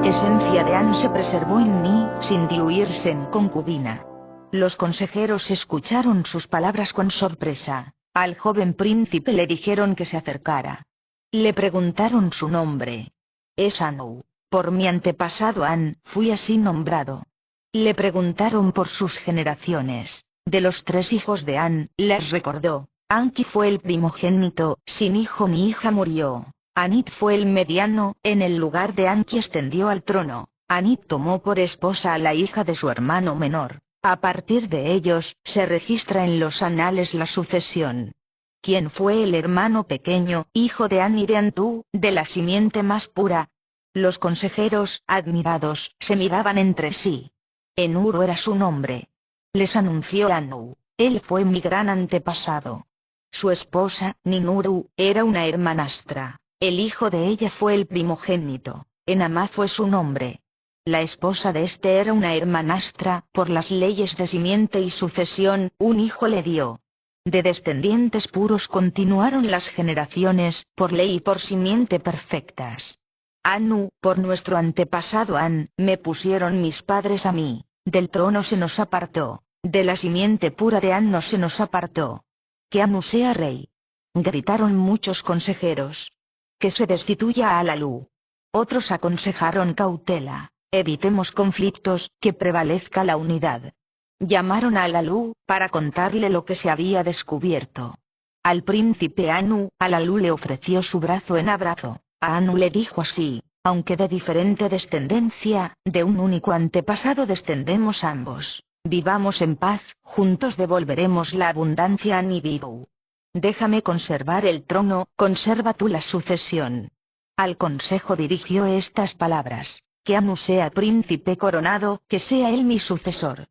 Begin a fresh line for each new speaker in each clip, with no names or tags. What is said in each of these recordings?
esencia de An se preservó en mí, sin diluirse en concubina. Los consejeros escucharon sus palabras con sorpresa. Al joven príncipe le dijeron que se acercara. Le preguntaron su nombre. Es Anu. Por mi antepasado An fui así nombrado. Le preguntaron por sus generaciones. De los 3 hijos de An, les recordó. Anki fue el primogénito, sin hijo ni hija murió. Anit fue el mediano, en el lugar de Anki ascendió al trono. Anit tomó por esposa a la hija de su hermano menor. A partir de ellos, se registra en los anales la sucesión. ¿Quién fue el hermano pequeño, hijo de An y de Antu, de la simiente más pura? Los consejeros, admirados, se miraban entre sí. Enuru era su nombre. Les anunció Anu. Él fue mi gran antepasado. Su esposa, Ninuru, era una hermanastra. El hijo de ella fue el primogénito. Enama fue su nombre. La esposa de este era una hermanastra. Por las leyes de simiente y sucesión, un hijo le dio. De descendientes puros continuaron las generaciones, por ley y por simiente perfectas. Anu, por nuestro antepasado An, me pusieron mis padres a mí. Del trono se nos apartó. De la simiente pura de An no se nos apartó. Que Anu sea rey. Gritaron muchos consejeros. Que se destituya a Alalu. Otros aconsejaron cautela. Evitemos conflictos, que prevalezca la unidad. Llamaron a Alalu, para contarle lo que se había descubierto. Al príncipe Anu, Alalu le ofreció su brazo en abrazo. A Anu le dijo así: aunque de diferente descendencia, de un único antepasado descendemos ambos. Vivamos en paz, juntos devolveremos la abundancia a Nibiru. Déjame conservar el trono, conserva tú la sucesión. Al consejo dirigió estas palabras: que Anu sea príncipe coronado, que sea él mi sucesor.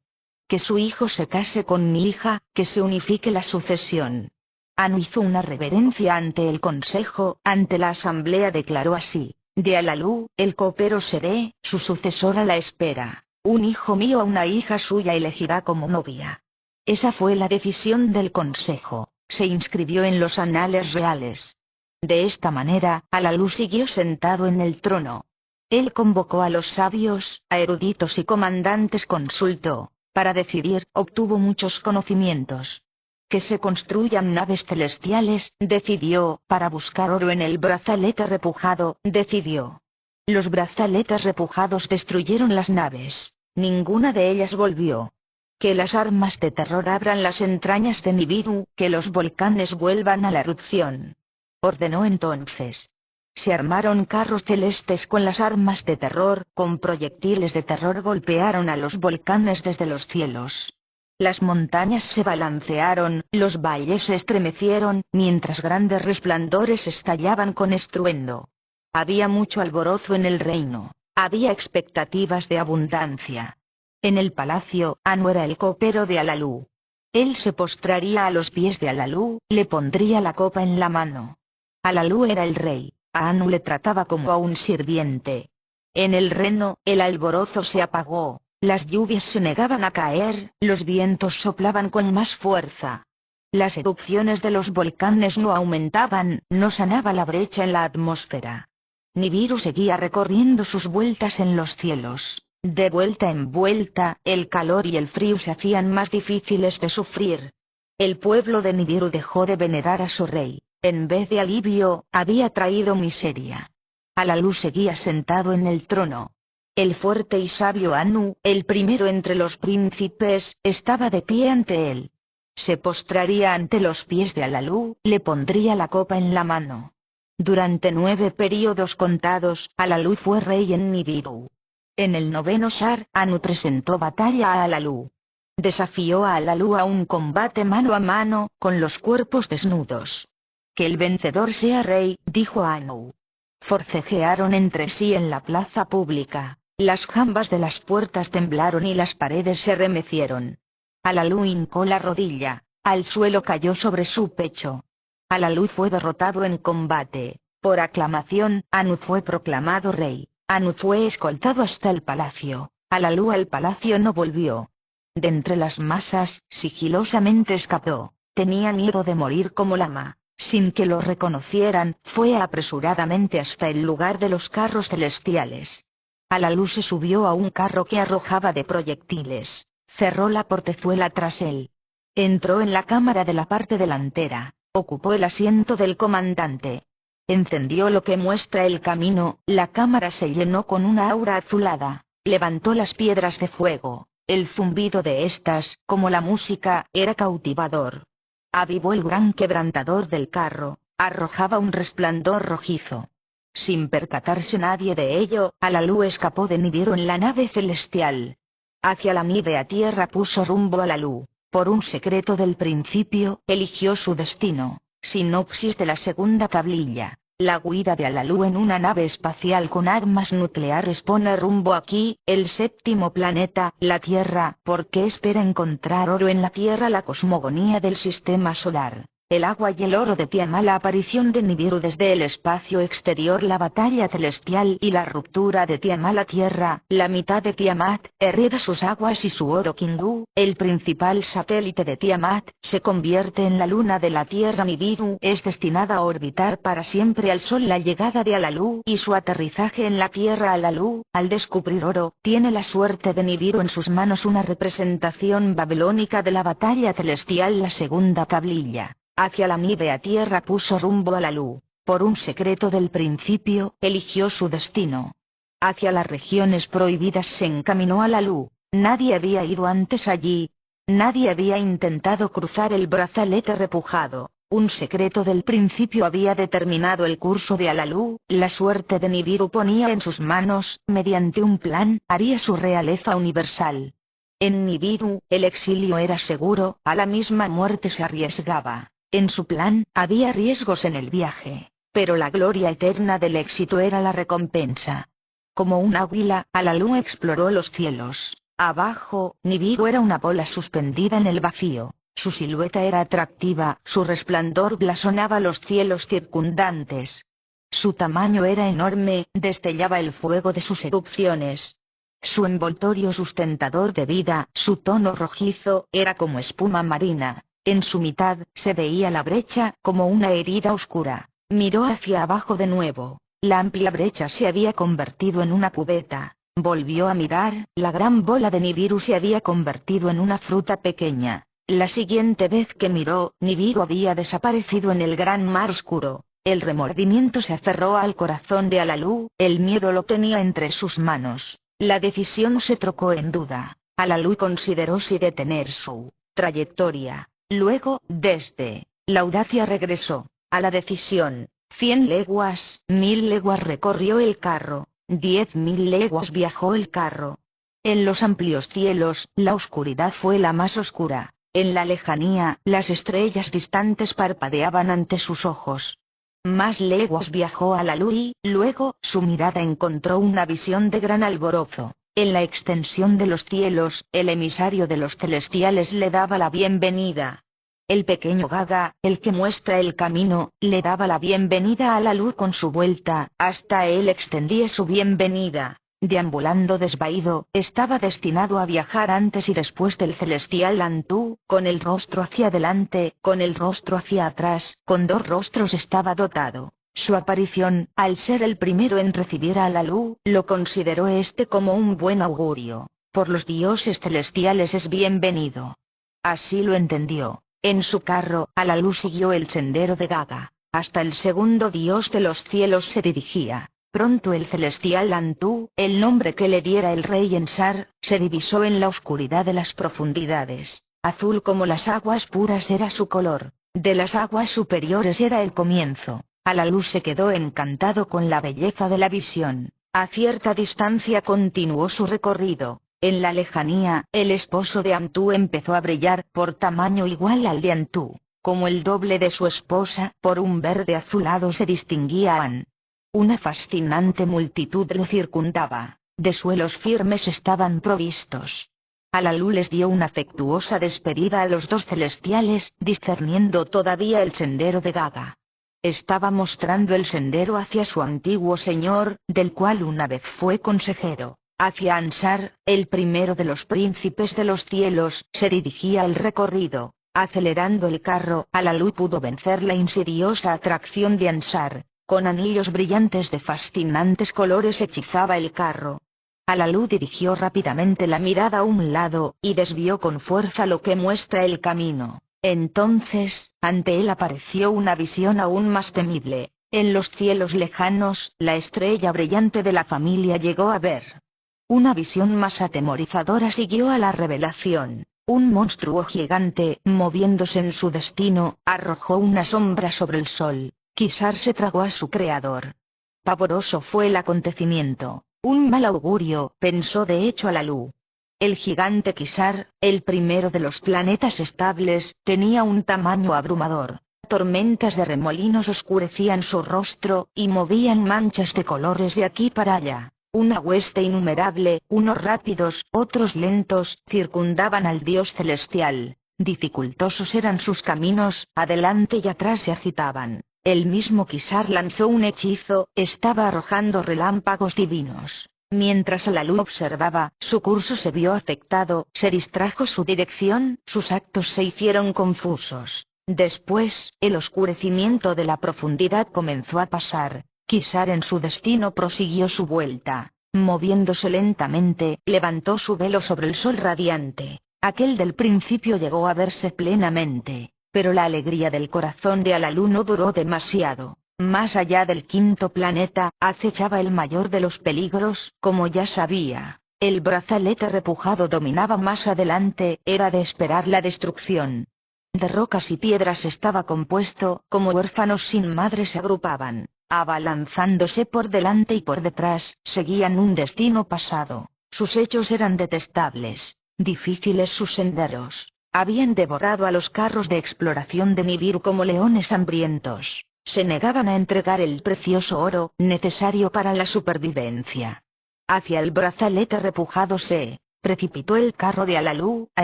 Que su hijo se case con mi hija, que se unifique la sucesión. Anu hizo una reverencia ante el consejo, ante la asamblea declaró así: de Alalu, el copero seré, su sucesor a la espera. Un hijo mío a una hija suya elegirá como novia. Esa fue la decisión del consejo, se inscribió en los anales reales. De esta manera, Alalu siguió sentado en el trono. Él convocó a los sabios, a eruditos y comandantes consultó. Para decidir, obtuvo muchos conocimientos. Que se construyan naves celestiales, decidió. Para buscar oro en el brazalete repujado, decidió. Los brazaletes repujados destruyeron las naves. Ninguna de ellas volvió. Que las armas de terror abran las entrañas de Nibiru, que los volcanes vuelvan a la erupción. Ordenó entonces. Se armaron carros celestes con las armas de terror, con proyectiles de terror golpearon a los volcanes desde los cielos. Las montañas se balancearon, los valles se estremecieron, mientras grandes resplandores estallaban con estruendo. Había mucho alborozo en el reino, había expectativas de abundancia. En el palacio, Anu era el copero de Alalu. Él se postraría a los pies de Alalu, le pondría la copa en la mano. Alalu era el rey. A Anu le trataba como a un sirviente. En el reino, el alborozo se apagó, las lluvias se negaban a caer, los vientos soplaban con más fuerza. Las erupciones de los volcanes no aumentaban, no sanaba la brecha en la atmósfera. Nibiru seguía recorriendo sus vueltas en los cielos. De vuelta en vuelta, el calor y el frío se hacían más difíciles de sufrir. El pueblo de Nibiru dejó de venerar a su rey. En vez de alivio, había traído miseria. Alalu seguía sentado en el trono. El fuerte y sabio Anu, el primero entre los príncipes, estaba de pie ante él. Se postraría ante los pies de Alalu, le pondría la copa en la mano. Durante 9 períodos contados, Alalu fue rey en Nibiru. En el 9º Shar, Anu presentó batalla a Alalu. Desafió a Alalu a un combate mano a mano, con los cuerpos desnudos. Que el vencedor sea rey, dijo Anu. Forcejearon entre sí en la plaza pública, las jambas de las puertas temblaron y las paredes se remecieron. Alalu hincó la rodilla, al suelo cayó sobre su pecho. Alalu fue derrotado en combate, por aclamación, Anu fue proclamado rey, Anu fue escoltado hasta el palacio, Alalu al palacio no volvió. De entre las masas, sigilosamente escapó, tenía miedo de morir como lama. Sin que lo reconocieran, fue apresuradamente hasta el lugar de los carros celestiales. Alalú se subió a un carro que arrojaba de proyectiles, cerró la portezuela tras él. Entró en la cámara de la parte delantera, ocupó el asiento del comandante. Encendió lo que muestra el camino, la cámara se llenó con una aura azulada, levantó las piedras de fuego, el zumbido de estas, como la música, era cautivador. Avivó el gran quebrantador del carro, arrojaba un resplandor rojizo. Sin percatarse nadie de ello, Alalú escapó de Nibiru en la nave celestial. Hacia la nívea tierra puso rumbo Alalú. Por un secreto del principio, eligió su destino. Sinopsis de la segunda tablilla. La huida de Alalú en una nave espacial con armas nucleares pone rumbo aquí, el séptimo planeta, la Tierra, porque espera encontrar oro en la Tierra. La cosmogonía del sistema solar. El agua y el oro de Tiamat, la aparición de Nibiru desde el espacio exterior, la batalla celestial y la ruptura de Tiamat. La Tierra, la mitad de Tiamat, hereda sus aguas y su oro. Kingu, el principal satélite de Tiamat, se convierte en la luna de la Tierra. Nibiru es destinada a orbitar para siempre al Sol. La llegada de Alalú y su aterrizaje en la Tierra. Alalú, al descubrir oro, tiene la suerte de Nibiru en sus manos, una representación babilónica de la batalla celestial. La segunda tablilla. Hacia la nívea tierra puso rumbo Alalú. Por un secreto del principio, eligió su destino. Hacia las regiones prohibidas se encaminó Alalú. Nadie había ido antes allí. Nadie había intentado cruzar el brazalete repujado. Un secreto del principio había determinado el curso de Alalú. La suerte de Nibiru ponía en sus manos. Mediante un plan, haría su realeza universal. En Nibiru, el exilio era seguro, a la misma muerte se arriesgaba. En su plan, había riesgos en el viaje, pero la gloria eterna del éxito era la recompensa. Como un águila, Alalú exploró los cielos. Abajo, Nibiru era una bola suspendida en el vacío. Su silueta era atractiva, su resplandor blasonaba los cielos circundantes. Su tamaño era enorme, destellaba el fuego de sus erupciones. Su envoltorio sustentador de vida, su tono rojizo, era como espuma marina. En su mitad, se veía la brecha, como una herida oscura. Miró hacia abajo de nuevo. La amplia brecha se había convertido en una cubeta. Volvió a mirar, la gran bola de Nibiru se había convertido en una fruta pequeña. La siguiente vez que miró, Nibiru había desaparecido en el gran mar oscuro. El remordimiento se aferró al corazón de Alalú, el miedo lo tenía entre sus manos. La decisión se trocó en duda. Alalú consideró si detener su trayectoria. Luego, desde la audacia regresó a la decisión. 100 leguas, 1000 leguas recorrió el carro, 10.000 leguas viajó el carro. En los amplios cielos, la oscuridad fue la más oscura. En la lejanía, las estrellas distantes parpadeaban ante sus ojos. Más leguas viajó Alalú y, luego, su mirada encontró una visión de gran alborozo. En la extensión de los cielos, el emisario de los celestiales le daba la bienvenida. El pequeño Gaga, el que muestra el camino, le daba la bienvenida a Alalú con su vuelta, hasta él extendía su bienvenida. Deambulando desvaído, estaba destinado a viajar antes y después del celestial Antú, con el rostro hacia adelante, con el rostro hacia atrás, con dos rostros estaba dotado. Su aparición, al ser el primero en recibir a Alalú, lo consideró como un buen augurio. Por los dioses celestiales es bienvenido. Así lo entendió. En su carro, Alalú siguió el sendero de Gaga. Hasta el segundo dios de los cielos se dirigía. Pronto el celestial Antú, el nombre que le diera el rey Ensar, se divisó en la oscuridad de las profundidades. Azul como las aguas puras era su color. De las aguas superiores era el comienzo. Alalú se quedó encantado con la belleza de la visión. A cierta distancia continuó su recorrido. En la lejanía, el esposo de Antú empezó a brillar, por tamaño igual al de Antú. Como el doble de su esposa, por un verde azulado se distinguía An. Una fascinante multitud lo circundaba. De suelos firmes estaban provistos. Alalú les dio una afectuosa despedida a los dos celestiales, discerniendo todavía el sendero de Gaga. Estaba mostrando el sendero hacia su antiguo señor, del cual una vez fue consejero. Hacia Ansar, el primero de los príncipes de los cielos, se dirigía el recorrido. Acelerando el carro, Alalú pudo vencer la insidiosa atracción de Ansar. Con anillos brillantes de fascinantes colores hechizaba el carro. Alalú dirigió rápidamente la mirada a un lado, y desvió con fuerza lo que muestra el camino. Entonces, ante él apareció una visión aún más temible. En los cielos lejanos, la estrella brillante de la familia llegó a ver. Una visión más atemorizadora siguió a la revelación. Un monstruo gigante, moviéndose en su destino, arrojó una sombra sobre el sol. Kisar se tragó a su creador. Pavoroso fue el acontecimiento. Un mal augurio, pensó de hecho Alalú. El gigante Kisar, el primero de los planetas estables, tenía un tamaño abrumador. Tormentas de remolinos oscurecían su rostro, y movían manchas de colores de aquí para allá. Una hueste innumerable, unos rápidos, otros lentos, circundaban al dios celestial. Dificultosos eran sus caminos, adelante y atrás se agitaban. El mismo Kisar lanzó un hechizo, estaba arrojando relámpagos divinos. Mientras Alalú observaba, su curso se vio afectado, se distrajo su dirección, sus actos se hicieron confusos. Después, el oscurecimiento de la profundidad comenzó a pasar. Kisar en su destino prosiguió su vuelta. Moviéndose lentamente, levantó su velo sobre el sol radiante. Aquel del principio llegó a verse plenamente, pero la alegría del corazón de Alalú no duró demasiado. Más allá del quinto planeta, acechaba el mayor de los peligros, como ya sabía. El brazalete repujado dominaba más adelante, era de esperar la destrucción. De rocas y piedras estaba compuesto, como huérfanos sin madre se agrupaban, abalanzándose por delante y por detrás, seguían un destino pasado. Sus hechos eran detestables, difíciles sus senderos. Habían devorado a los carros de exploración de Nibiru como leones hambrientos. Se negaban a entregar el precioso oro, necesario para la supervivencia. Hacia el brazalete repujado se precipitó el carro de Alalú, a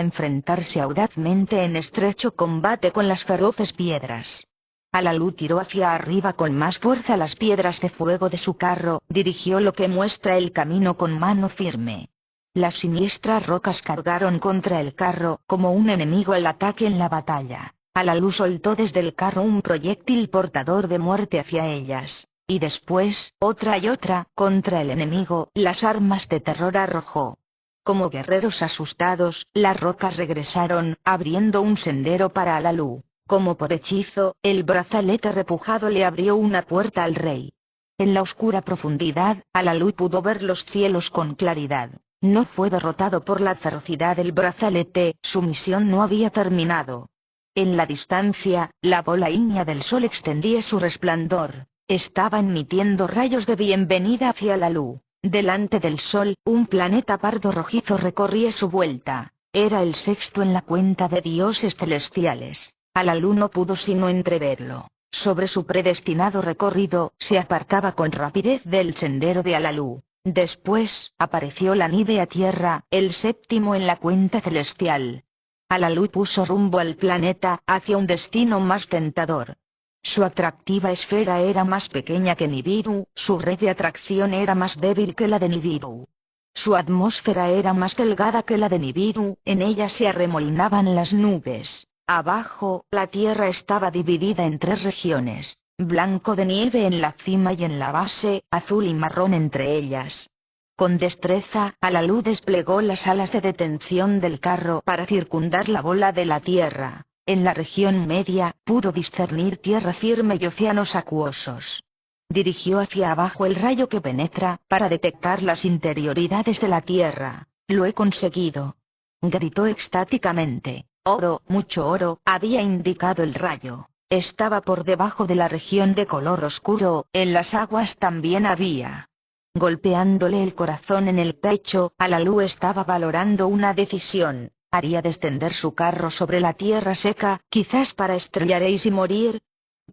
enfrentarse audazmente en estrecho combate con las feroces piedras. Alalú tiró hacia arriba con más fuerza las piedras de fuego de su carro, dirigió lo que muestra el camino con mano firme. Las siniestras rocas cargaron contra el carro, como un enemigo al ataque en la batalla. Alalú soltó desde el carro un proyectil portador de muerte hacia ellas, y después, otra y otra, contra el enemigo, las armas de terror arrojó. Como guerreros asustados, las rocas regresaron, abriendo un sendero para Alalú. Como por hechizo, el brazalete repujado le abrió una puerta al rey. En la oscura profundidad, Alalú pudo ver los cielos con claridad. No fue derrotado por la ferocidad del brazalete, su misión no había terminado. En la distancia, la bola ígnea del sol extendía su resplandor. Estaba emitiendo rayos de bienvenida hacia Alalú. Delante del sol, un planeta pardo rojizo recorría su vuelta. Era el sexto en la cuenta de dioses celestiales. Alalú no pudo sino entreverlo. Sobre su predestinado recorrido, se apartaba con rapidez del sendero de Alalú. Después, apareció la nívea Tierra, el séptimo en la cuenta celestial. Alalú puso rumbo al planeta, hacia un destino más tentador. Su atractiva esfera era más pequeña que Nibiru, su red de atracción era más débil que la de Nibiru. Su atmósfera era más delgada que la de Nibiru, en ella se arremolinaban las nubes. Abajo, la tierra estaba dividida en tres regiones, blanco de nieve en la cima y en la base, azul y marrón entre ellas. Con destreza, Alalú desplegó las alas de detención del carro para circundar la bola de la tierra. En la región media, pudo discernir tierra firme y océanos acuosos. Dirigió hacia abajo el rayo que penetra, para detectar las interioridades de la tierra. Lo he conseguido. Gritó extáticamente. Oro, mucho oro, había indicado el rayo. Estaba por debajo de la región de color oscuro, en las aguas también había. Golpeándole el corazón en el pecho, Alalú estaba valorando una decisión. ¿Haría descender su carro sobre la tierra seca, quizás para estrellaréis y morir?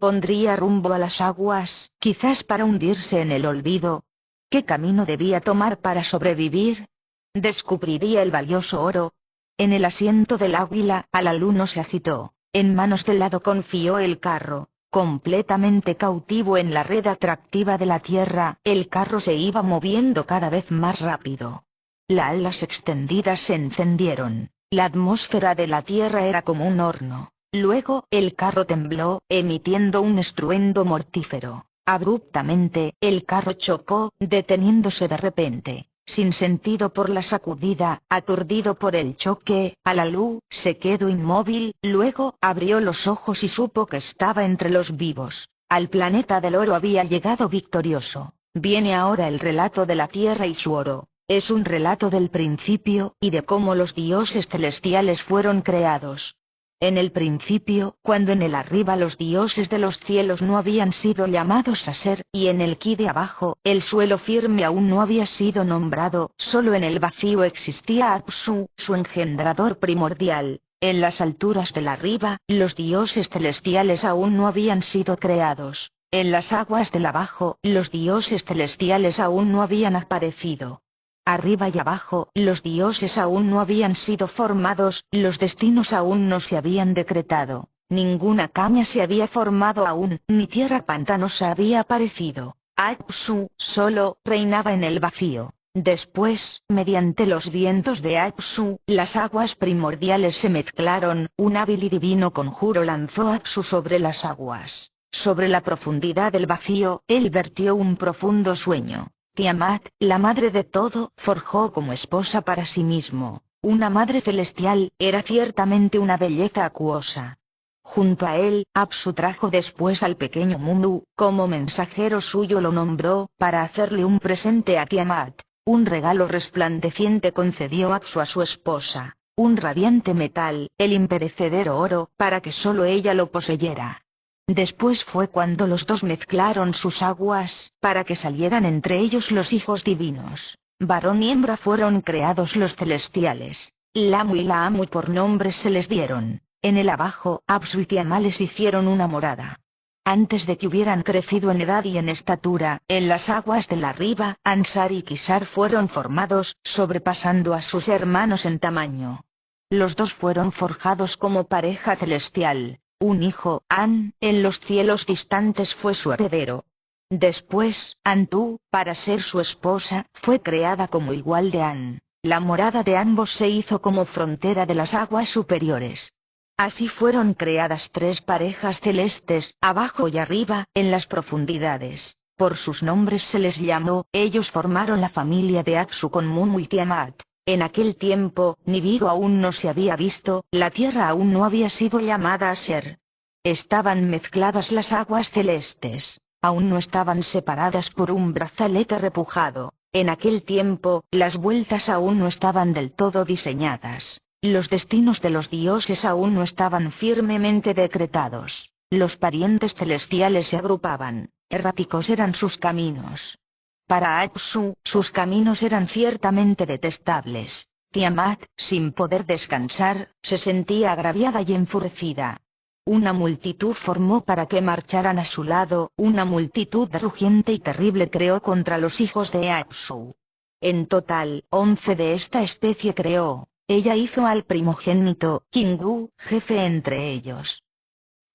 ¿Pondría rumbo a las aguas, quizás para hundirse en el olvido? ¿Qué camino debía tomar para sobrevivir? ¿Descubriría el valioso oro? En el asiento del águila, Alalú no se agitó. En manos del lado confió el carro. Completamente cautivo en la red atractiva de la tierra, el carro se iba moviendo cada vez más rápido. Las alas extendidas se encendieron. La atmósfera de la tierra era como un horno. Luego, el carro tembló, emitiendo un estruendo mortífero. Abruptamente, el carro chocó, deteniéndose de repente. sin sentido por la sacudida, aturdido por el choque, Alalú se quedó inmóvil, luego abrió los ojos y supo que estaba entre los vivos. Al planeta del oro había llegado victorioso. Viene ahora el relato de la tierra y su oro. Es un relato del principio y de cómo los dioses celestiales fueron creados. En el principio, cuando en el arriba los dioses de los cielos no habían sido llamados a ser, y en el ki de abajo, el suelo firme aún no había sido nombrado, solo en el vacío existía Apsu, su engendrador primordial. En las alturas del arriba, los dioses celestiales aún no habían sido creados. En las aguas del abajo, los dioses celestiales aún no habían aparecido. Arriba y abajo, los dioses aún no habían sido formados, los destinos aún no se habían decretado, ninguna caña se había formado aún, ni tierra pantanosa había aparecido. Apsu solo reinaba en el vacío. Después, mediante los vientos de Apsu, las aguas primordiales se mezclaron, un hábil y divino conjuro lanzó Apsu sobre las aguas. Sobre la profundidad del vacío, él vertió un profundo sueño. Tiamat, la madre de todo, forjó como esposa para sí mismo. Una madre celestial, era ciertamente una belleza acuosa. Junto a él, Apsu trajo después al pequeño Mummu, como mensajero suyo lo nombró, para hacerle un presente a Tiamat. Un regalo resplandeciente concedió Apsu a su esposa, un radiante metal, el imperecedero oro, para que solo ella lo poseyera. Después fue cuando los dos mezclaron sus aguas, para que salieran entre ellos los hijos divinos. Varón y hembra fueron creados los celestiales. Lamu y Laamu por nombres se les dieron. En el abajo, Apsu y Tiamat les hicieron una morada. Antes de que hubieran crecido en edad y en estatura, en las aguas del arriba, Ansar y Kisar fueron formados, sobrepasando a sus hermanos en tamaño. Los dos fueron forjados como pareja celestial. Un hijo, An, en los cielos distantes fue su heredero. Después, Antu, para ser su esposa, fue creada como igual de An. La morada de ambos se hizo como frontera de las aguas superiores. Así fueron creadas tres parejas celestes, abajo y arriba, en las profundidades. Por sus nombres se les llamó, ellos formaron la familia de Apsu con Mummu y Tiamat. En aquel tiempo, Nibiru aún no se había visto, la tierra aún no había sido llamada a ser. Estaban mezcladas las aguas celestes, aún no estaban separadas por un brazalete repujado. En aquel tiempo, las vueltas aún no estaban del todo diseñadas. Los destinos de los dioses aún no estaban firmemente decretados. Los parientes celestiales se agrupaban, erráticos eran sus caminos. Para Apsu, sus caminos eran ciertamente detestables. Tiamat, sin poder descansar, se sentía agraviada y enfurecida. Una multitud formó para que marcharan a su lado, una multitud rugiente y terrible creó contra los hijos de Apsu. En total, 11 de esta especie creó. Ella hizo al primogénito, Kingu, jefe entre ellos.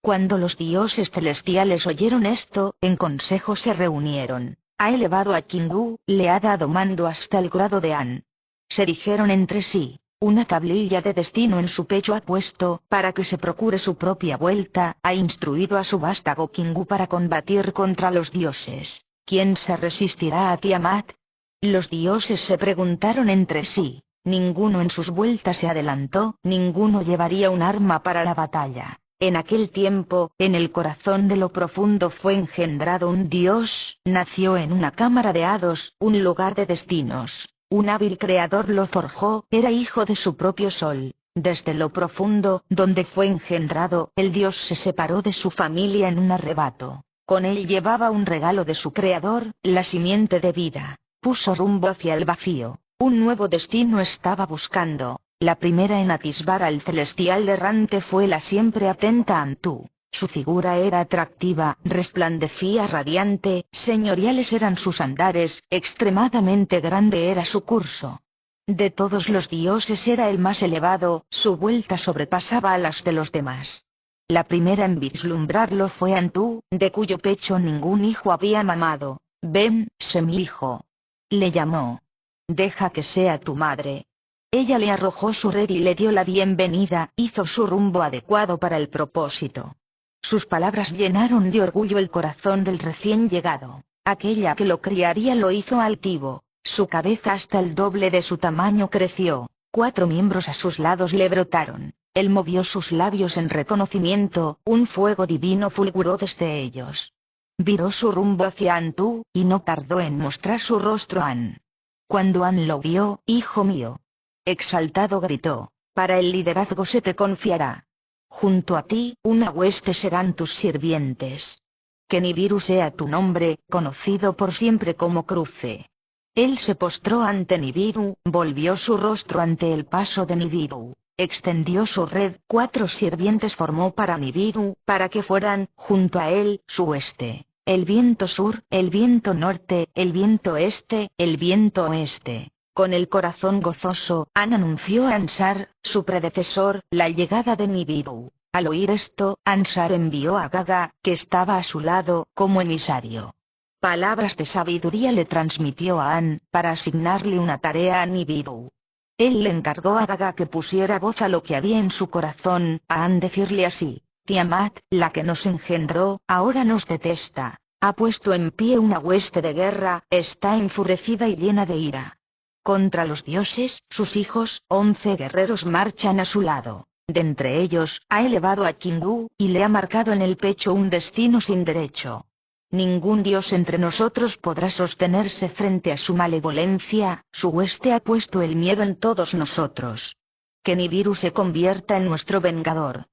Cuando los dioses celestiales oyeron esto, en consejo se reunieron. Ha elevado a Kingu, le ha dado mando hasta el grado de An. Se dijeron entre sí, una tablilla de destino en su pecho ha puesto, para que se procure su propia vuelta, ha instruido a su vástago Kingu para combatir contra los dioses. ¿Quién se resistirá a Tiamat? Los dioses se preguntaron entre sí, ninguno en sus vueltas se adelantó, ninguno llevaría un arma para la batalla. En aquel tiempo, en el corazón de lo profundo fue engendrado un dios, nació en una cámara de hados, un lugar de destinos. Un hábil creador lo forjó, era hijo de su propio sol. Desde lo profundo, donde fue engendrado, el dios se separó de su familia en un arrebato. Con él llevaba un regalo de su creador, la simiente de vida. Puso rumbo hacia el vacío. Un nuevo destino estaba buscando. La primera en atisbar al celestial errante fue la siempre atenta Antu. Su figura era atractiva, resplandecía radiante, señoriales eran sus andares, extremadamente grande era su curso. De todos los dioses era el más elevado, su vuelta sobrepasaba a las de los demás. La primera en vislumbrarlo fue Antu, de cuyo pecho ningún hijo había mamado. Ven, sé mi hijo. Le llamó. Deja que sea tu madre. Ella le arrojó su red y le dio la bienvenida, hizo su rumbo adecuado para el propósito. Sus palabras llenaron de orgullo el corazón del recién llegado. Aquella que lo criaría lo hizo altivo. Su cabeza hasta el doble de su tamaño creció, 4 miembros a sus lados le brotaron, él movió sus labios en reconocimiento, un fuego divino fulguró desde ellos. Viró su rumbo hacia Antú, y no tardó en mostrar su rostro a An. Cuando An lo vio, hijo mío, exaltado gritó, para el liderazgo se te confiará. Junto a ti, una hueste serán tus sirvientes. Que Nibiru sea tu nombre, conocido por siempre como Cruce. Él se postró ante Nibiru, volvió su rostro ante el paso de Nibiru, extendió su red, 4 sirvientes formó para Nibiru, para que fueran, junto a él, su hueste, el viento sur, el viento norte, el viento este, el viento oeste. Con el corazón gozoso, An anunció a Ansar, su predecesor, la llegada de Nibiru. Al oír esto, Ansar envió a Gaga, que estaba a su lado, como emisario. Palabras de sabiduría le transmitió a An, para asignarle una tarea a Nibiru. Él le encargó a Gaga que pusiera voz a lo que había en su corazón, a An decirle así: Tiamat, la que nos engendró, ahora nos detesta, ha puesto en pie una hueste de guerra, está enfurecida y llena de ira. Contra los dioses, sus hijos, 11 guerreros marchan a su lado. De entre ellos, ha elevado a Kingu, y le ha marcado en el pecho un destino sin derecho. Ningún dios entre nosotros podrá sostenerse frente a su malevolencia, su hueste ha puesto el miedo en todos nosotros. Que Nibiru se convierta en nuestro vengador.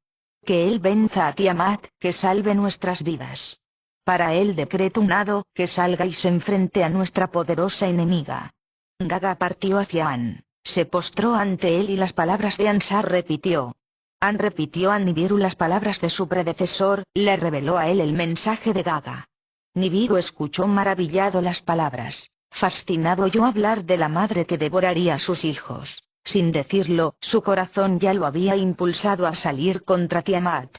Que él venza a Tiamat, que salve nuestras vidas. Para él decreto un hado, que salga y se enfrente a nuestra poderosa enemiga. Gaga partió hacia An, se postró ante él y las palabras de Ansar repitió. An repitió a Nibiru las palabras de su predecesor, le reveló a él el mensaje de Gaga. Nibiru escuchó maravillado las palabras, fascinado oyó hablar de la madre que devoraría a sus hijos. Sin decirlo, su corazón ya lo había impulsado a salir contra Tiamat.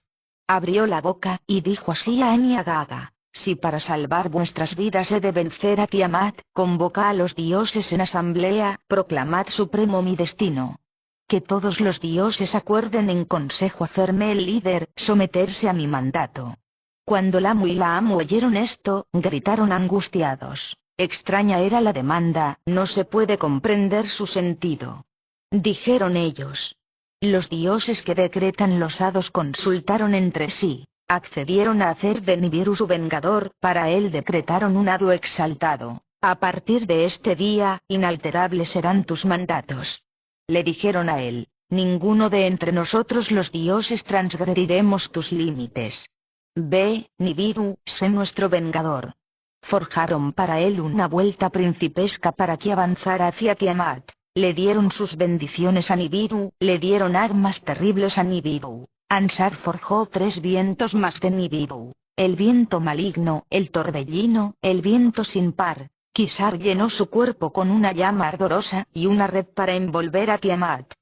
Abrió la boca, y dijo así a An y a Gaga: si para salvar vuestras vidas he de vencer a Tiamat, convoca a los dioses en asamblea, proclamad supremo mi destino. Que todos los dioses acuerden en consejo hacerme el líder, someterse a mi mandato. Cuando Lamu y Laamu oyeron esto, gritaron angustiados. Extraña era la demanda, no se puede comprender su sentido. Dijeron ellos. Los dioses que decretan los hados consultaron entre sí. Accedieron a hacer de Nibiru su vengador, para él decretaron un hado exaltado: a partir de este día, inalterables serán tus mandatos. Le dijeron a él: ninguno de entre nosotros los dioses transgrediremos tus límites. Ve, Nibiru, sé nuestro vengador. Forjaron para él una vuelta principesca para que avanzara hacia Tiamat, le dieron sus bendiciones a Nibiru, le dieron armas terribles a Nibiru. Ansar forjó 3 vientos más de Nibiru, el viento maligno, el torbellino, el viento sin par. Kisar llenó su cuerpo con una llama ardorosa y una red para envolver a Tiamat.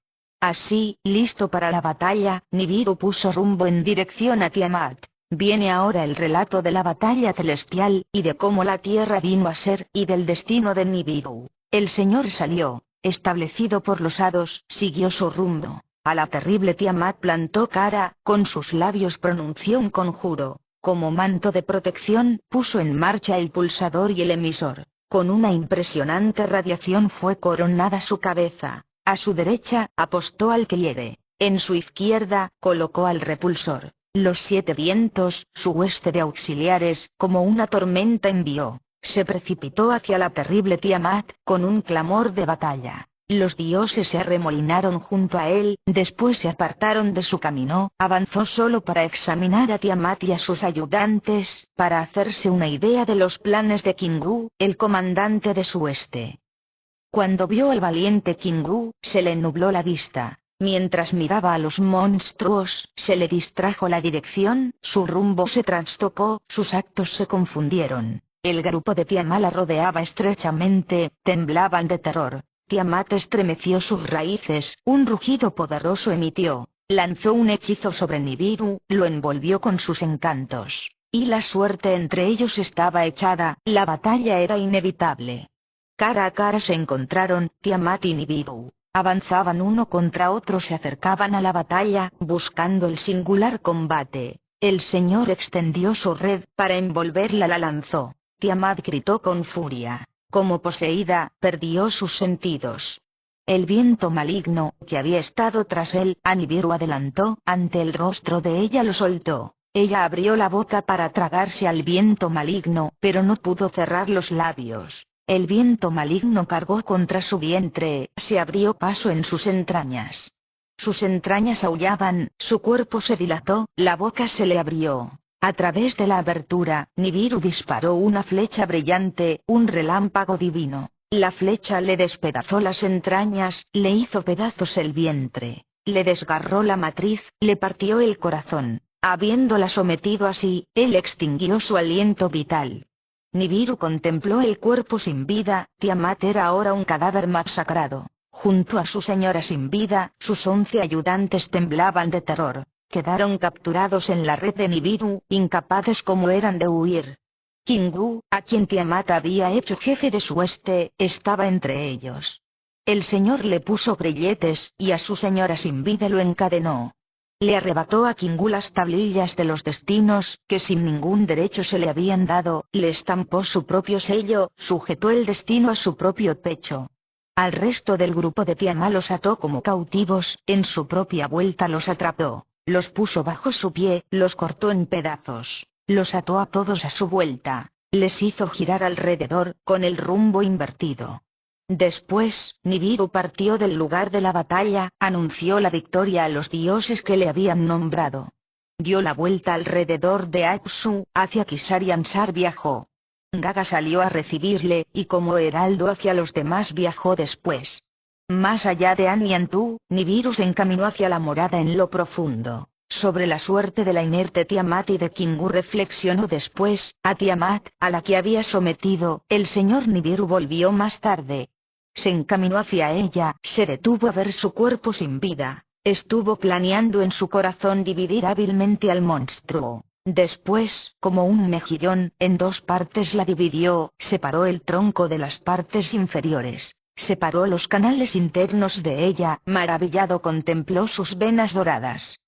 Así, listo para la batalla, Nibiru puso rumbo en dirección a Tiamat. Viene ahora el relato de la batalla celestial, y de cómo la tierra vino a ser, y del destino de Nibiru. El Señor salió, establecido por los hados, siguió su rumbo. A la terrible Tiamat plantó cara, con sus labios pronunció un conjuro. Como manto de protección, puso en marcha el pulsador y el emisor. Con una impresionante radiación fue coronada su cabeza. A su derecha, apostó al que hiere. En su izquierda, colocó al repulsor. Los 7 vientos, su hueste de auxiliares, como una tormenta envió. Se precipitó hacia la terrible Tiamat, con un clamor de batalla. Los dioses se arremolinaron junto a él, después se apartaron de su camino, avanzó solo para examinar a Tiamat y a sus ayudantes, para hacerse una idea de los planes de Kingu, el comandante de su hueste. Cuando vio al valiente Kingu, se le nubló la vista. Mientras miraba a los monstruos, se le distrajo la dirección, su rumbo se trastocó, sus actos se confundieron. El grupo de Tiamat la rodeaba estrechamente, temblaban de terror. Tiamat estremeció sus raíces, un rugido poderoso emitió, lanzó un hechizo sobre Nibiru, lo envolvió con sus encantos, y la suerte entre ellos estaba echada, la batalla era inevitable. Cara a cara se encontraron, Tiamat y Nibiru. Avanzaban uno contra otro, se acercaban a la batalla, buscando el singular combate. El Señor extendió su red, para envolverla la lanzó. Tiamat gritó con furia. como poseída, perdió sus sentidos. El viento maligno, que había estado tras él, a Nibiru adelantó, ante el rostro de ella lo soltó. Ella abrió la boca para tragarse al viento maligno, pero no pudo cerrar los labios. El viento maligno cargó contra su vientre, se abrió paso en sus entrañas. Sus entrañas aullaban, su cuerpo se dilató, la boca se le abrió. A través de la abertura, Nibiru disparó una flecha brillante, un relámpago divino. La flecha le despedazó las entrañas, le hizo pedazos el vientre, le desgarró la matriz, le partió el corazón. Habiéndola sometido así, él extinguió su aliento vital. Nibiru contempló el cuerpo sin vida. Tiamat era ahora un cadáver masacrado. Junto a su señora sin vida, sus 11 ayudantes temblaban de terror. Quedaron capturados en la red de Nibiru, incapaces como eran de huir. Kingu, a quien Tiamat había hecho jefe de su hueste, estaba entre ellos. El señor le puso grilletes, y a su señora sin vida lo encadenó. Le arrebató a Kingu las tablillas de los destinos, que sin ningún derecho se le habían dado, le estampó su propio sello, sujetó el destino a su propio pecho. Al resto del grupo de Tiamat los ató como cautivos, en su propia vuelta los atrapó, los puso bajo su pie, los cortó en pedazos. Los ató a todos a su vuelta, les hizo girar alrededor, con el rumbo invertido. Después, Nibiru partió del lugar de la batalla, anunció la victoria a los dioses que le habían nombrado. Dio la vuelta alrededor de Apsu, hacia Kisariansar viajó. Gaga salió a recibirle, y como heraldo hacia los demás viajó después. Más allá de Aniantu, Nibiru se encaminó hacia la morada en lo profundo. Sobre la suerte de la inerte Tiamat y de Kingu reflexionó después. A Tiamat, a la que había sometido, el señor Nibiru volvió más tarde. Se encaminó hacia ella, se detuvo a ver su cuerpo sin vida. Estuvo planeando en su corazón dividir hábilmente al monstruo. Después, como un mejillón, en 2 partes la dividió, separó el tronco de las partes inferiores. Separó los canales internos de ella. Maravillado contempló sus venas doradas.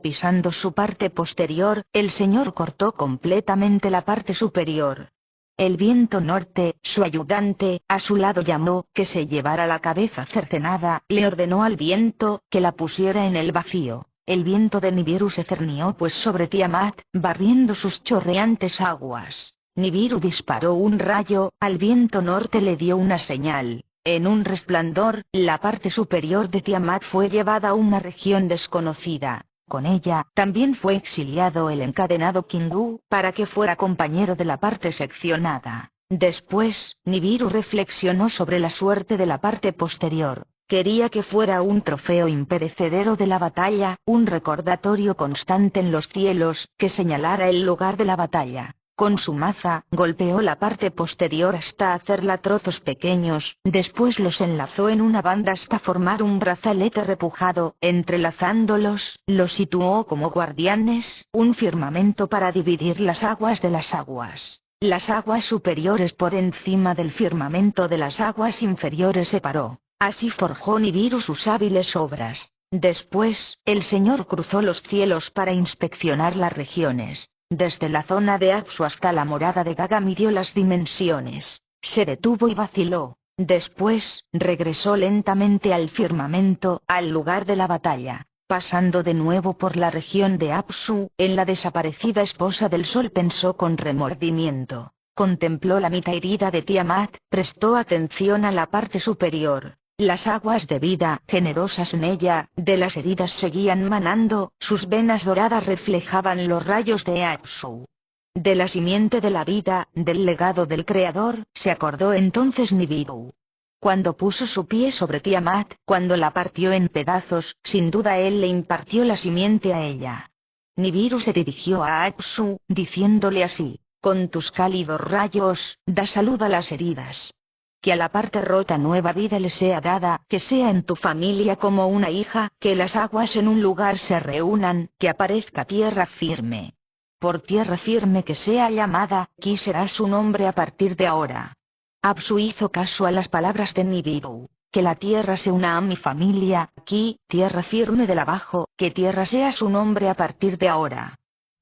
Pisando su parte posterior, el señor cortó completamente la parte superior. El viento norte, su ayudante, a su lado llamó que se llevara la cabeza cercenada, le ordenó al viento que la pusiera en el vacío. El viento de Nibiru se cernió pues sobre Tiamat, barriendo sus chorreantes aguas. Nibiru disparó un rayo, al viento norte le dio una señal. En un resplandor, la parte superior de Tiamat fue llevada a una región desconocida. Con ella, también fue exiliado el encadenado Kingu, para que fuera compañero de la parte seccionada. Después, Nibiru reflexionó sobre la suerte de la parte posterior. Quería que fuera un trofeo imperecedero de la batalla, un recordatorio constante en los cielos, que señalara el lugar de la batalla. Con su maza, golpeó la parte posterior hasta hacerla trozos pequeños, después los enlazó en una banda hasta formar un brazalete repujado, entrelazándolos, los situó como guardianes, un firmamento para dividir las aguas de las aguas. Las aguas superiores por encima del firmamento de las aguas inferiores separó. Así forjó Nibiru sus hábiles obras. Después, el señor cruzó los cielos para inspeccionar las regiones. Desde la zona de Apsu hasta la morada de Gaga midió las dimensiones, se detuvo y vaciló. Después, regresó lentamente al firmamento, al lugar de la batalla. Pasando de nuevo por la región de Apsu, en la desaparecida esposa del sol pensó con remordimiento. Contempló la mitad herida de Tiamat, prestó atención a la parte superior. Las aguas de vida, generosas en ella, de las heridas seguían manando, sus venas doradas reflejaban los rayos de Apsu. De la simiente de la vida, del legado del Creador, se acordó entonces Nibiru. Cuando puso su pie sobre Tiamat, cuando la partió en pedazos, sin duda él le impartió la simiente a ella. Nibiru se dirigió a Apsu, diciéndole así: con tus cálidos rayos, da salud a las heridas. Que a la parte rota nueva vida le sea dada, que sea en tu familia como una hija, que las aguas en un lugar se reúnan, que aparezca tierra firme. Por tierra firme que sea llamada, Ki será su nombre a partir de ahora. Apsu hizo caso a las palabras de Nibiru. Que la tierra se una a mi familia, Ki, tierra firme del abajo, que tierra sea su nombre a partir de ahora.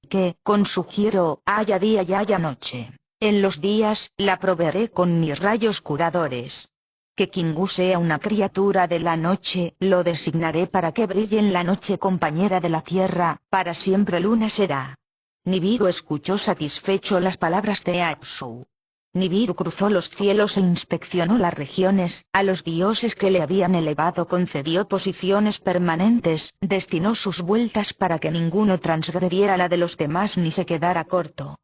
Que, con su giro, haya día y haya noche. En los días la proveeré con mis rayos curadores. Que Kingu sea una criatura de la noche, lo designaré para que brille en la noche compañera de la tierra, para siempre luna será. Nibiru escuchó satisfecho las palabras de Apsu. Nibiru cruzó los cielos e inspeccionó las regiones, a los dioses que le habían elevado concedió posiciones permanentes, destinó sus vueltas para que ninguno transgrediera la de los demás ni se quedara corto.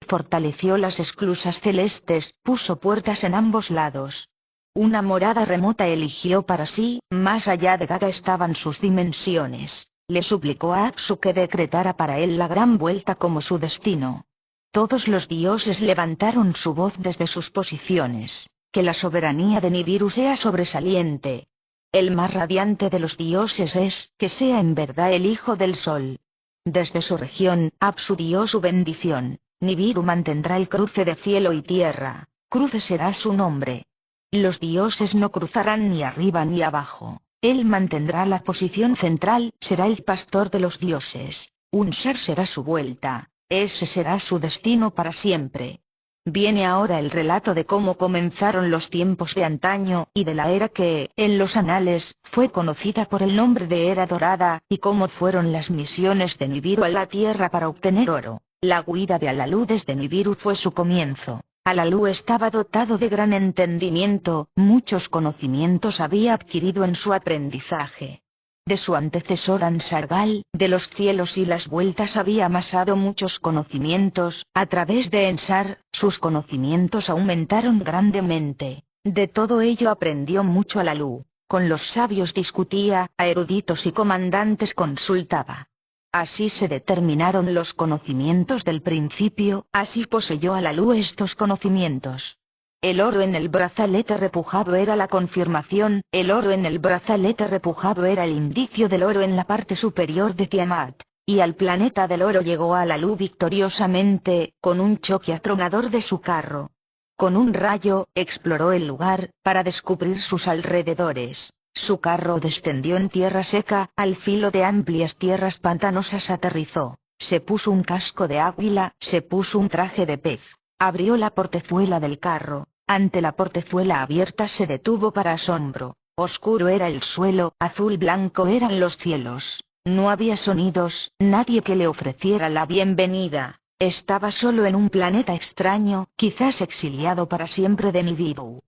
Fortaleció las esclusas celestes, puso puertas en ambos lados. Una morada remota eligió para sí, más allá de Gaga estaban sus dimensiones, le suplicó a Apsu que decretara para él la gran vuelta como su destino. Todos los dioses levantaron su voz desde sus posiciones, que la soberanía de Nibiru sea sobresaliente. El más radiante de los dioses es, que sea en verdad el hijo del sol. Desde su región, Apsu dio su bendición, Nibiru mantendrá el cruce de cielo y tierra, cruce será su nombre. Los dioses no cruzarán ni arriba ni abajo, él mantendrá la posición central, será el pastor de los dioses, un ser será su vuelta, ese será su destino para siempre. Viene ahora el relato de cómo comenzaron los tiempos de antaño y de la era que, en los anales, fue conocida por el nombre de Era Dorada, y cómo fueron las misiones de Nibiru a la tierra para obtener oro. La huida de Alalú desde Nibiru fue su comienzo. Alalú estaba dotado de gran entendimiento, muchos conocimientos había adquirido en su aprendizaje. De su antecesor Ansargal, de los cielos y las vueltas había amasado muchos conocimientos, a través de Ensar, sus conocimientos aumentaron grandemente. De todo ello aprendió mucho Alalú, con los sabios discutía, a eruditos y comandantes consultaba. Así se determinaron los conocimientos del principio, así poseyó Alalú estos conocimientos. El oro en el brazalete repujado era la confirmación, el oro en el brazalete repujado era el indicio del oro en la parte superior de Tiamat, y al planeta del oro llegó Alalú victoriosamente, con un choque atronador de su carro. Con un rayo, exploró el lugar, para descubrir sus alrededores. Su carro descendió en tierra seca, al filo de amplias tierras pantanosas aterrizó, se puso un casco de águila, se puso un traje de pez, abrió la portezuela del carro, ante la portezuela abierta se detuvo para asombro, oscuro era el suelo, azul blanco eran los cielos, no había sonidos, nadie que le ofreciera la bienvenida, estaba solo en un planeta extraño, quizás exiliado para siempre de Nibiru.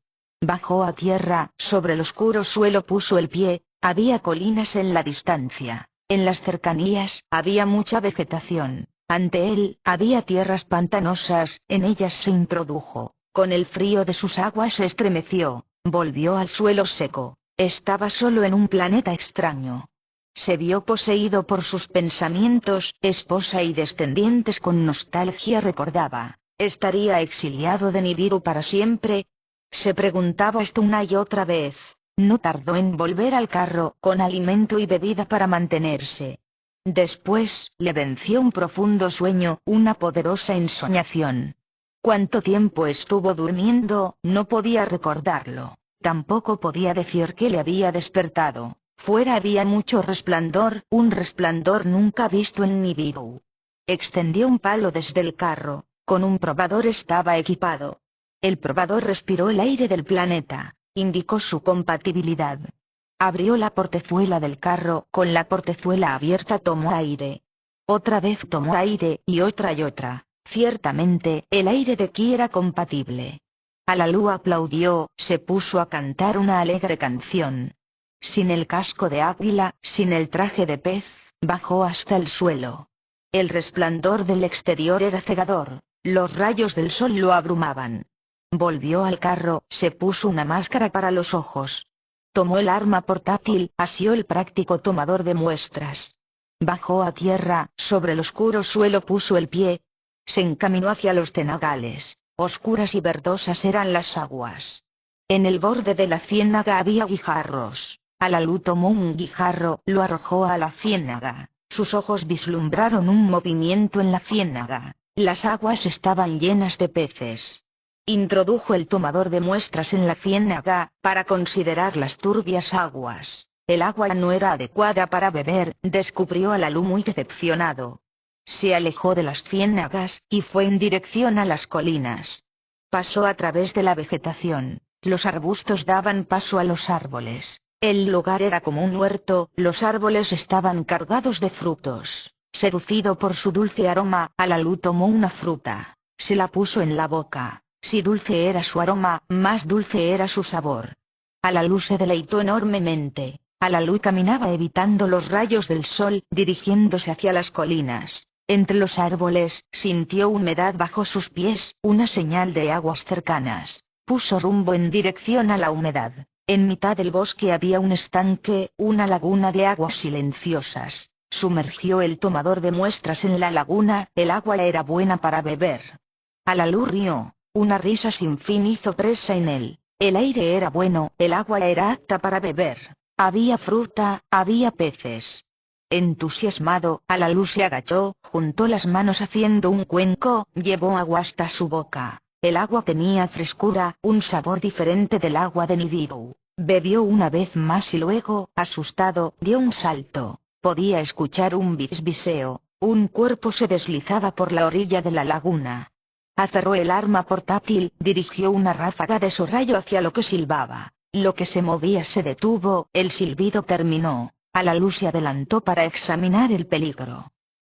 Bajó a tierra, sobre el oscuro suelo puso el pie, había colinas en la distancia, en las cercanías había mucha vegetación, ante él había tierras pantanosas, en ellas se introdujo, con el frío de sus aguas se estremeció, volvió al suelo seco, estaba solo en un planeta extraño. Se vio poseído por sus pensamientos, esposa y descendientes con nostalgia recordaba, estaría exiliado de Nibiru para siempre. Se preguntaba esto una y otra vez, no tardó en volver al carro con alimento y bebida para mantenerse. Después, le venció un profundo sueño, una poderosa ensoñación. Cuánto tiempo estuvo durmiendo, no podía recordarlo, tampoco podía decir qué le había despertado, fuera había mucho resplandor, un resplandor nunca visto en Nibiru. Extendió un palo desde el carro, con un probador estaba equipado. El probador respiró el aire del planeta, indicó su compatibilidad. Abrió la portezuela del carro, con la portezuela abierta tomó aire. Otra vez tomó aire, y otra, ciertamente, el aire de aquí era compatible. Alalú aplaudió, se puso a cantar una alegre canción. Sin el casco de águila, sin el traje de pez, bajó hasta el suelo. El resplandor del exterior era cegador, los rayos del sol lo abrumaban. Volvió al carro, se puso una máscara para los ojos. Tomó el arma portátil, asió el práctico tomador de muestras. Bajó a tierra, sobre el oscuro suelo puso el pie. Se encaminó hacia los cenagales, oscuras y verdosas eran las aguas. En el borde de la ciénaga había guijarros. Alalú tomó un guijarro, lo arrojó a la ciénaga. Sus ojos vislumbraron un movimiento en la ciénaga. Las aguas estaban llenas de peces. Introdujo el tomador de muestras en la ciénaga, para considerar las turbias aguas. El agua no era adecuada para beber, descubrió Alalú muy decepcionado. Se alejó de las ciénagas y fue en dirección a las colinas. Pasó a través de la vegetación, los arbustos daban paso a los árboles. El lugar era como un huerto, los árboles estaban cargados de frutos. Seducido por su dulce aroma, Alalú tomó una fruta, se la puso en la boca. Si dulce era su aroma, más dulce era su sabor. Alalú se deleitó enormemente. Alalú caminaba evitando los rayos del sol, dirigiéndose hacia las colinas. Entre los árboles, sintió humedad bajo sus pies, una señal de aguas cercanas. Puso rumbo en dirección a la humedad. En mitad del bosque había un estanque, una laguna de aguas silenciosas. Sumergió el tomador de muestras en la laguna, el agua era buena para beber. Alalú rió, una risa sin fin hizo presa en él. El aire era bueno, el agua era apta para beber. Había fruta, había peces. Entusiasmado, Alalú se agachó, juntó las manos haciendo un cuenco, llevó agua hasta su boca. El agua tenía frescura, un sabor diferente del agua de Nibiru. Bebió una vez más y luego, asustado, dio un salto. Podía escuchar un bisbiseo, un cuerpo se deslizaba por la orilla de la laguna. Aferró el arma portátil, dirigió una ráfaga de su rayo hacia lo que silbaba. Lo que se movía se detuvo, el silbido terminó. Alalú se adelantó para examinar el peligro.